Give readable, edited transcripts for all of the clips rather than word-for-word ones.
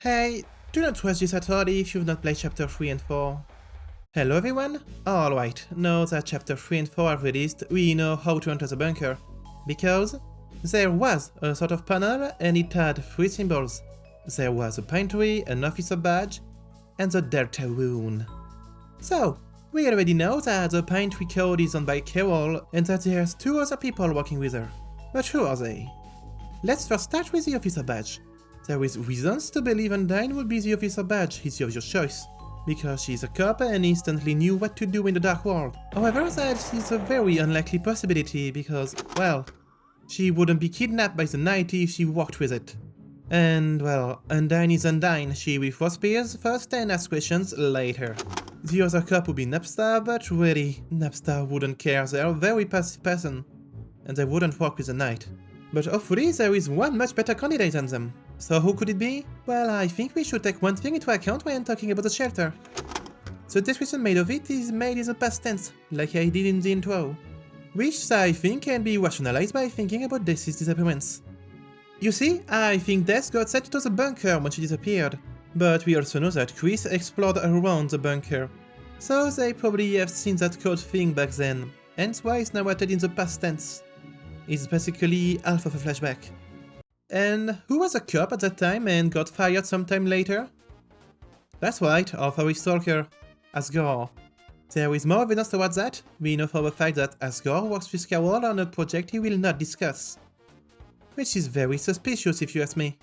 Hey, do not trust this at all if you've not played chapter 3 and 4. Hello everyone? Alright, now that chapter 3 and 4 are released, we know how to enter the bunker. Because there was a sort of panel and it had 3 symbols. There was a pine tree, an officer badge, and the Deltarune. So, we already know that the pine tree code is owned by Carol and that there's 2 other people working with her. But who are they? Let's first start with the officer badge. There is reasons to believe Undyne will be the officer badge, it's the obvious choice, because she's a cop and instantly knew what to do in the dark world. However, that is a very unlikely possibility because, well, she wouldn't be kidnapped by the Knight if she worked with it. And, well, Undyne is Undyne, she will throw spears first and ask questions later. The other cop would be Napstar, but really, Napstar wouldn't care, they're a very passive person, and they wouldn't work with the Knight. But hopefully there is one much better candidate than them. So who could it be? Well, I think we should take one thing into account when talking about the shelter. The description made of it is made in the past tense, like I did in the intro, which I think can be rationalized by thinking about Death's disappearance. You see, I think Death got sent to the bunker when she disappeared, but we also know that Chris explored around the bunker, so they probably have seen that code thing back then, hence why it's narrated in the past tense. It's basically half of a flashback. And who was a cop at that time and got fired sometime later? That's right, our favorite stalker, Asgore. There is more evidence towards that. We know for a fact that Asgore works with Carol on a project he will not discuss. Which is very suspicious if you ask me.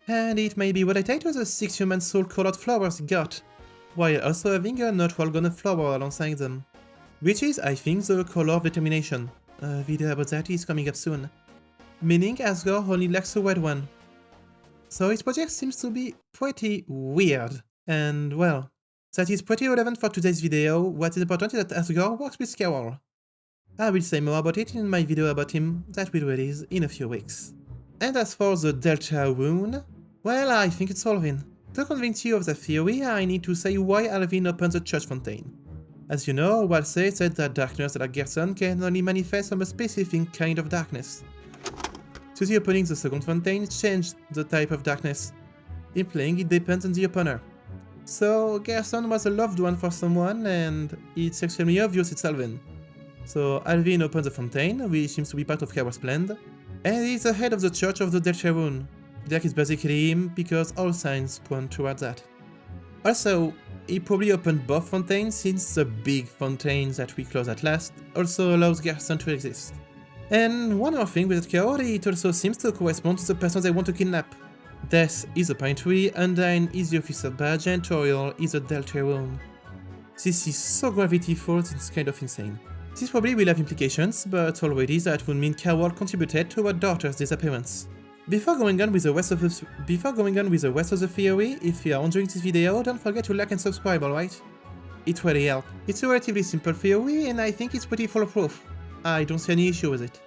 And it may be related to the 6 human soul-colored flowers he got, while also having a neutral golden flower alongside them. Which is, I think, the color of determination. A video about that is coming up soon. Meaning Asgore only lacks a red one. So his project seems to be pretty weird. And well, that is pretty relevant for today's video. What is important is that Asgore works with Carol. I will say more about it in my video about him that will release in a few weeks. And as for the Deltarune, well, I think it's solving. To convince you of the theory, I need to say why Alvin opened the church fountain. As you know, Walsey said that darkness like Gerson can only manifest from a specific kind of darkness. To the opening, the second fountain changed the type of darkness, implying it depends on the opener. So Gerson was a loved one for someone, and it's extremely obvious it's Alvin. So Alvin opens the fountain, which seems to be part of Carol's plan, and he's the head of the Church of the Deltarune. That is basically him, because all signs point towards that. Also, he probably opened both fountains since the big fountain that we close at last also allows Gerson to exist. And one more thing with that code, it also seems to correspond to the person they want to kidnap. Death is a pine tree, Undyne is the officer badge, and Toriel is a Deltarune. This is so gravity falls, it's kind of insane. This probably will have implications, but already that would mean Carol contributed to her daughter's disappearance. Before going on with the rest of the theory, if you are enjoying this video, don't forget to like and subscribe, alright? It really helps. It's a relatively simple theory, and I think it's pretty foolproof. I don't see any issue with it.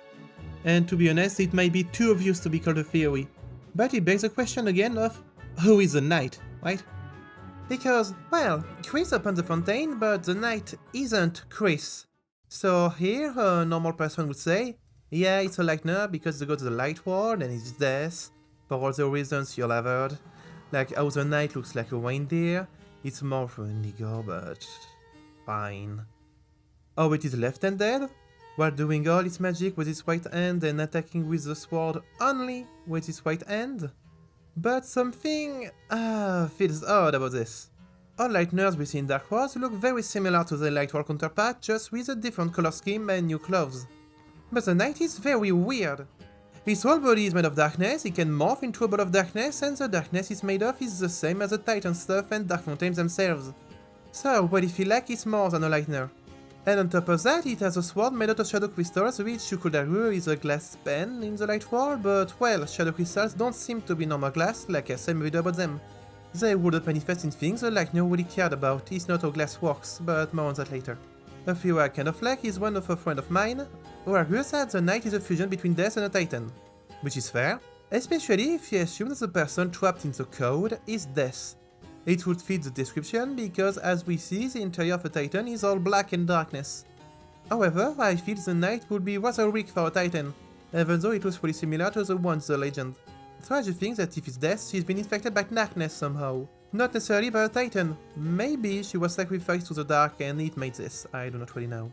And to be honest, it might be too obvious to be called a theory. But it begs the question again of, who is the Knight, right? Because, well, Chris opened the fountain, but the Knight isn't Chris. So here, a normal person would say, yeah, it's a lightner because they go to the light world and it's Death, for all the reasons you'll have heard. Like how the Knight looks like a reindeer, it's more of a Indigo, but fine. Oh, it is left-handed? While doing all its magic with its right hand and attacking with the sword only with its right hand? But something feels odd about this. All Lightners we see in Dark Worlds look very similar to the Light World counterpart, just with a different color scheme and new clothes. But the Knight is very weird. His whole body is made of darkness, he can morph into a ball of darkness, and the darkness he's made of is the same as the Titan stuff and Dark Fountains themselves. So what if he like is more than a Lightner? And on top of that, it has a sword made out of shadow crystals, which you could argue is a glass pen in the light world, but well, shadow crystals don't seem to be normal glass, like I said in the video about them. They wouldn't manifest in things the Lightner really cared about, it's not how glass works, but more on that later. A theory I kind of like is one of a friend of mine, who argues that the Knight is a fusion between Death and a Titan. Which is fair, especially if you assume that the person trapped in the code is Death. It would fit the description because, as we see, the interior of a Titan is all black and darkness. However, I feel the Knight would be rather weak for a Titan, even though it was pretty similar to the ones in the legend. Strategy thinks that if it's death, she's been infected by darkness somehow. Not necessarily by a titan. Maybe she was sacrificed to the dark and it made this. I do not really know.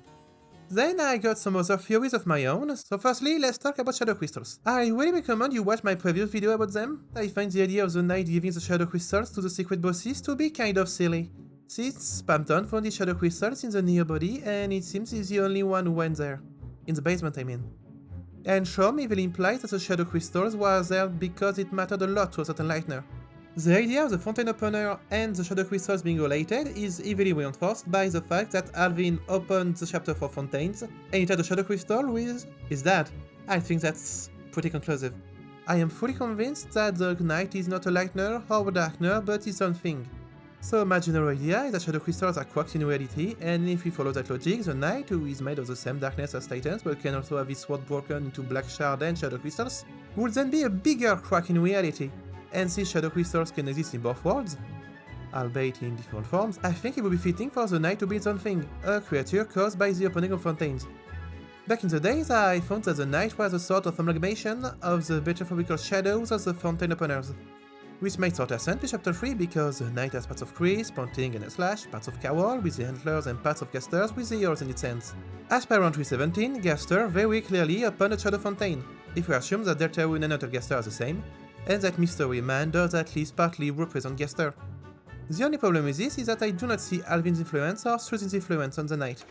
Then I got some other theories of my own, so firstly, let's talk about shadow crystals. I really recommend you watch my previous video about them. I find the idea of the knight giving the shadow crystals to the secret bosses to be kind of silly. Since Spamton found these shadow crystals in the near body, and it seems he's the only one who went there. In the basement, I mean. And Shom even implies that the shadow crystals were there because it mattered a lot to a certain lightner. The idea of the fountain opener and the shadow crystals being related is heavily reinforced by the fact that Alvin opened the chapter for fountains and it had a shadow crystal with his dad. I think that's pretty conclusive. I am fully convinced that the knight is not a lightner or a darkner, but his own thing. So my general idea is that shadow crystals are quarks in reality, and if we follow that logic, the knight, who is made of the same darkness as Titans but can also have his sword broken into black shard and shadow crystals, would then be a bigger quark in reality. And since shadow crystals can exist in both worlds, albeit in different forms, I think it would be fitting for the knight to be its own thing, a creature caused by the opening of fountains. Back in the days, I found that the knight was a sort of amalgamation of the metaphorical shadows of the fountain openers. Which made sort of sense in chapter 3 because the knight has parts of Chris, Ponting and a slash, parts of Cowell with the antlers and parts of Gaster with the ears in its hands. As per round 317, Gaster very clearly opened a shadow fountain, if we assume that Deltarune and other Gaster are the same, and that Mystery Man does at least partly represent Gaster. The only problem with this is that I do not see Alvin's influence or Suzy's influence on the knight.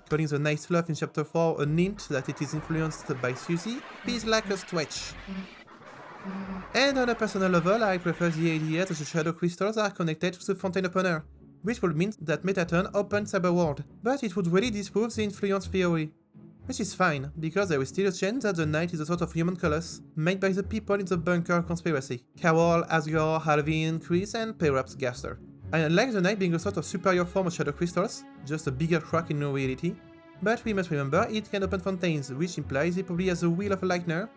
Calling the knight's fluff in chapter 4 a hint that it is influenced by Suzy is like a stretch. And on a personal level, I prefer the idea that the shadow crystals are connected to the fountain opener, which would mean that Metatron opened Cyberworld, but it would really disprove the influence theory. Which is fine, because there is still a chance that the knight is a sort of human colossus, made by the people in the bunker conspiracy. Cowell, Asgore, Alvin, Chris, and perhaps Gaster. And unlike the knight being a sort of superior form of shadow crystals, just a bigger crack in reality, but we must remember it can open fountains, which implies it probably has the will of a lightner,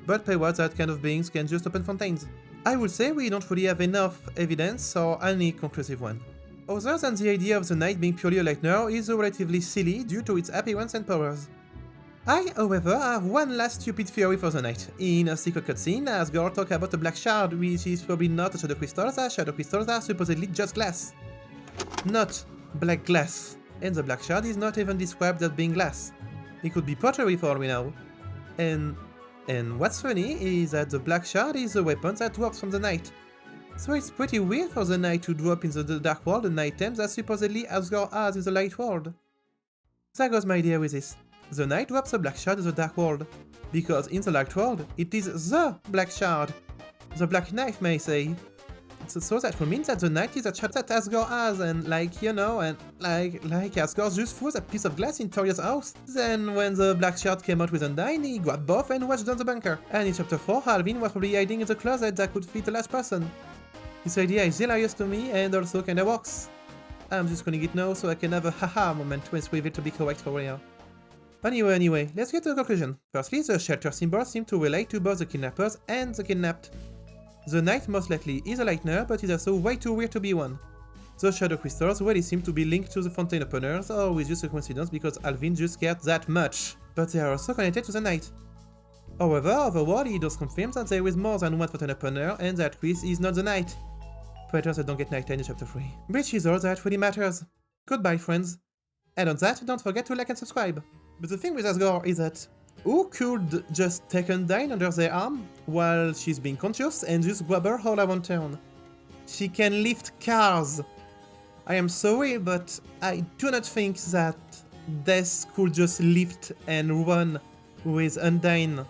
but perhaps that kind of beings can just open fountains. I would say we don't really have enough evidence or any conclusive one. Other than the idea of the knight being purely a lightner is relatively silly due to its appearance and powers. I, however, have one last stupid theory for the knight. In a secret cutscene, Asgore talks about a black shard, which is probably not a shadow crystals, as shadow crystals are supposedly just glass. Not black glass. And the black shard is not even described as being glass. It could be pottery for all we know. And what's funny is that the black shard is the weapon that drops from the knight. So it's pretty weird for the knight to drop in the dark world an item that supposedly Asgore has in the light world. That goes my idea with this. The knight drops a black shard in the dark world, because in the light world, it is the black shard. The black knife, may say. So that would mean that the knight is a shard that Asgore has, and like, you know, and like Asgore just threw that piece of glass in Toria's house. Then when the black shard came out with Undyne, he grabbed both and watched down the bunker. And in chapter 4, Alvin was probably hiding in the closet that could fit a large person. This idea is hilarious to me and also kinda works. I'm just calling it now so I can have a haha moment to with it to be correct for real. Anyway, let's get to the conclusion. Firstly, the shelter symbols seem to relate to both the kidnappers and the kidnapped. The knight most likely is a lightner, but is also way too weird to be one. The shadow crystals really seem to be linked to the fountain openers, or with just a coincidence because Alvin just cared that much. But they are also connected to the knight. However, overall, he does confirm that there is more than one fountain opener and that Chris is not the knight. Predators that don't get nighttime in chapter 3. Which is all that really matters. Goodbye, friends. And on that, don't forget to like and subscribe. But the thing with Asgore is that who could just take Undyne under their arm while she's being conscious and just grab her all around town? She can lift cars. I am sorry, but I do not think that Death could just lift and run with Undyne.